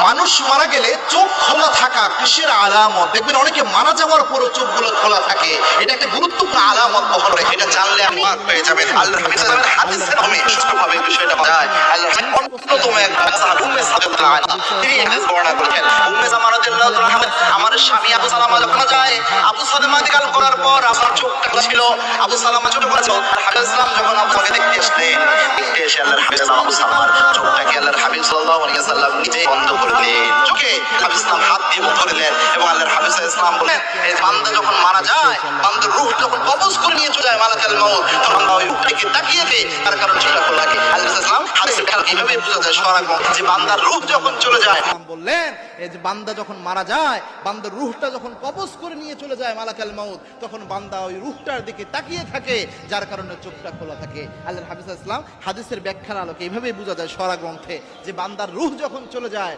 মানুষ মারা গেলে চোখ খোলা থাকা কিসের আলামত? দেখবেন অনেকে মারা যাওয়ার পরও চোখগুলো খোলা থাকে, এটা একটা গুরুত্বপূর্ণ আলামত বহন করে। এটা জানলে আপনি পার পেয়ে যাবেন। আল্লাহর হাদিসের আমি সুষ্ঠুভাবে বিষয়টা বোঝায়। আল্লাহর অন্যতম এক সাহাবী উম্মে সালামা তিনি হাদিস বর্ণনা করেন। উম্মে সালামা রাদিয়াল্লাহু তাআলা আমার স্বামী আবু সালামা যখন যায়, আবু সালামা ইন্তেকাল করার পর আমার চোখটা খোলা ছিল। আবু সালামা ছোট বড় হাবিব সালাম যখন আবুকে দেখতে আসলেন, দেখতে এসে আল্লাহর হাবিব আবু সালামার চোখটাকে আল্লাহর হাবিব সাল্লাল্লাহু আলাইহি ওয়াসাল্লাম নিজে বন্ধ করে দিলেন। চোখে হাবিব সালাম হাত দিয়ে ধরলেন এবং আল্লাহর হাবিব সাল্লাল্লাহু আলাইহি ওয়াসাল্লাম বলেন, এই বান্দা যখন মারা যায়, বান্দার রূহ যখন কবজ করে নিয়ে চলে যায় মালাকুল মউত, তখন বান্দা ওই রূহটাকে তাকিয়ে দেয়, তার কারণ সেটা খোলা থাকে। আল্লাহ সাল্লাল্লাহু আলাইহি ওয়াসাল্লাম হাদিসে কিভাবে বোঝা যায় সরাসরি যে বান্দার রূহ যখন চলে যায়, বললেন এই যে বান্দা যখন মারা যায়, বান্দার রূহটা যখন কবজ করে নিয়ে চলে যায় মালাকুল মউত, তখন বান্দা ওই রূহটার দিকে তাকিয়ে থাকে, যার কারণে চোখটা খোলা থাকে। আল্লাহর হাবিব সাল্লাল্লাহু আলাইহি ওয়াসাল্লাম হাদিসের ব্যাখ্যার আলোকে এইভাবে বোঝা যায় সরা গ্রন্থে যে বান্দার রূহ যখন চলে যায়